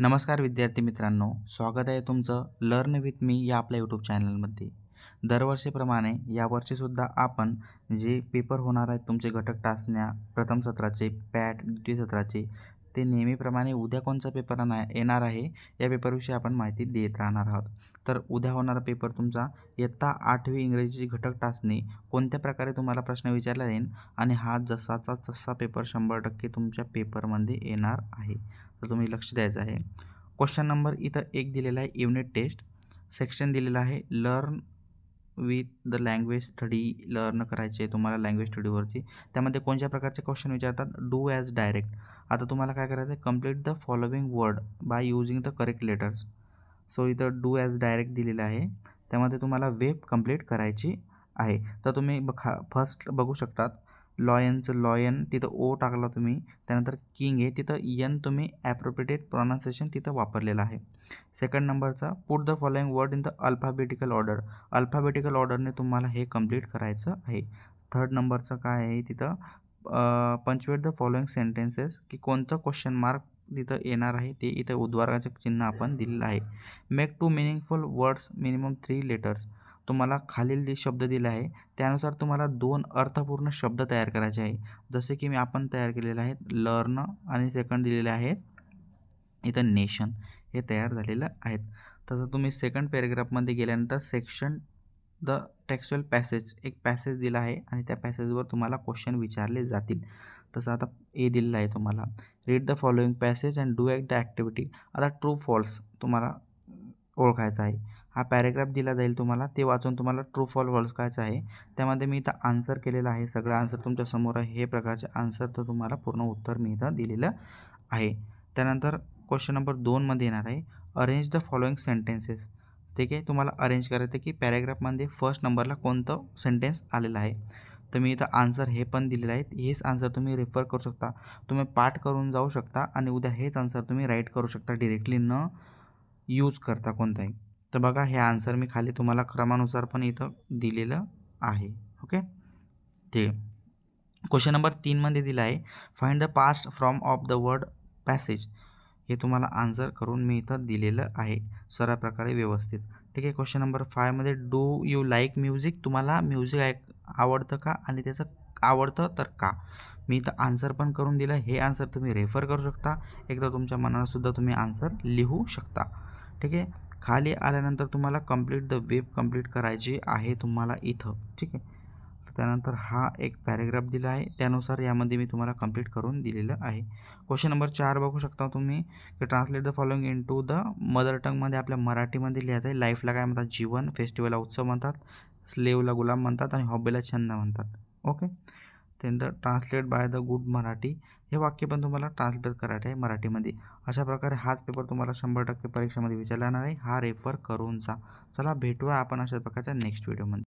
नमस्कार विद्यार्थी मित्रांनो, स्वागत आहे तुमचं लर्न विथ मी या आपल्या यूट्यूब चॅनलमध्ये. दरवर्षीप्रमाणे यावर्षीसुद्धा आपण जे पेपर होणार आहेत तुमचे घटक चाचण्या प्रथम सत्राचे, पॅट द्वितीय सत्राचे, ते नेहमीप्रमाणे उद्या कोणचा पेपर येणार आहे या पेपरविषयी आपण माहिती देत राहणार आहोत. तर उद्या होणारा पेपर तुमचा इयत्ता 8वी इंग्रजीची घटक चाचणी कोणत्या प्रकारे तुम्हाला प्रश्न विचारला जाईल आणि हा जसाचा तसा पेपर 100% तुमच्या पेपरमध्ये येणार आहे. तर तुम्ही लक्ष द्यायचं आहे. क्वेश्चन नंबर इथं 1 दिलेला आहे युनिट टेस्ट. सेक्शन दिलेला आहे learn with the language study. Learn करायचे तुम्हाला लँग्वेज स्टडीवरती. त्यामध्ये कोणत्या प्रकारचे क्वेश्चन विचारतात? Do as direct. आता तुम्हाला काय करायचं आहे? Complete the following word by using the correct letters. So इथं डू ॲज डायरेक्ट दिलेलं आहे. त्यामध्ये तुम्हाला वेब कंप्लीट करायची आहे. तर तुम्ही फर्स्ट बघू शकतात. लॉयनचं लॉयन तिथं ओ टाकला तुम्ही. त्यानंतर किंग आहे तिथं यन तुम्ही ॲप्रोप्रिएटेड प्रोनाउन्सिएशन तिथं वापरलेलं आहे. सेकंड नंबरचा put the following word in the alphabetical order. Alphabetical ऑर्डरने तुम्हाला हे कंप्लीट करायचं आहे. थर्ड नंबरचं काय आहे तिथं पंचुएट द फॉलोइंग सेंटेन्सेस, की कोणतं क्वेश्चन मार्क तिथं येणार आहे ते इथं उद्गाराचं चिन्ह आपण दिलेलं आहे. Make 2 meaningful words minimum 3 letters. तुम्हाला खालील जे शब्द दिले आहे त्यानुसार तुम्हाला 2 अर्थपूर्ण शब्द तयार करायचे आहे. जसे की आपण तयार केलेले आहेत लर्न आणि सेकंड दिलेले आहेत इथं नेशन, हे तयार झालेलं आहेत. तसं तुम्ही सेकंड पॅरेग्राफमध्ये गेल्यानंतर सेक्शन द टेक्स्च्युअल पॅसेज एक पॅसेज दिला आहे आणि त्या पॅसेजवर तुम्हाला क्वेश्चन विचारले जातील. तसं आता ए दिलेलं आहे तुम्हाला. Read the following passage and do the activity. आता ट्रू फॉल्स तुम्हाला ओळखायचा आहे. हा पॅरेग्राफ दिला जाईल तुम्हाला, ते वाचून तुम्हाला ट्रू फॉल्स ओळखायचं आहे. त्यामध्ये मी इथं आन्सर केलेलं आहे. सगळं आन्सर तुमच्या समोर आहे. हे प्रकारचे आन्सर तर तुम्हाला पूर्ण उत्तर मी इथं दिलेलं आहे. त्यानंतर क्वेश्चन नंबर 2मध्ये येणार आहे अरेंज द फॉलोइंग सेंटेन्सेस. ठीक आहे, तुम्हाला अरेंज करायचं की पॅरेग्राफमध्ये फर्स्ट नंबरला कोणतं सेंटेन्स आलेलं आहे. तर मी इथं आन्सर हे पण दिलेलं आहे. हेच आन्सर तुम्ही रेफर करू शकता. तुम्ही पाठ करून जाऊ शकता आणि उद्या हेच आन्सर तुम्ही राईट करू शकता डायरेक्टली न यूज करता कोणताही. तर बघा हे आन्सर मी खाली तुम्हाला क्रमानुसार पण इथं दिलेलं आहे. ओके, ठीक आहे. क्वेश्चन नंबर 3मध्ये दिला आहे find the past from of the word passage. हे तुम्हाला आन्सर करून मी इथं दिलेलं आहे सर्व प्रकारे व्यवस्थित. ठीक आहे. क्वेश्चन नंबर 5मध्ये डू यू लाईक म्युझिक. तुम्हाला म्युझिक आवडतं का आणि त्याचं आवडतं तर का. मी इथं आन्सर पण करून दिलं. हे आन्सर तुम्ही रेफर करू शकता. एकदा तुमच्या मनानंसुद्धा तुम्ही आन्सर लिहू शकता. ठीक आहे. खाली आल्यानंतर तुम्हाला कंप्लीट द वेब कंप्लीट करायची आहे तुम्हाला इथं. ठीक आहे. त्यानंतर हा एक पॅरेग्राफ दिला आहे, त्यानुसार यामध्ये मी तुम्हाला कंप्लीट करून दिलेलं आहे. क्वेश्चन नंबर 4 बघू शकता तुम्ही की translate the following into the mother टंगमध्ये आपल्या मराठीमध्ये लिहायचं आहे. लाईफला काय म्हणतात? जीवन. फेस्टिवलला उत्सव म्हणतात. स्लेवला गुलाम म्हणतात आणि हॉबीला छंद म्हणतात. ओके. त्यानंतर translate by the good Marathi. हे वाक्य पण तुम्हाला ट्रान्सलेट करायचं आहे मराठीमध्ये. अशा प्रकारे हाच पेपर तुम्हाला 100% परीक्षेमध्ये विचारला जाणार आहे. हा रेफर करून जा. चला भेटूया आपण अशा प्रकारच्या नेक्स्ट व्हिडिओमध्ये.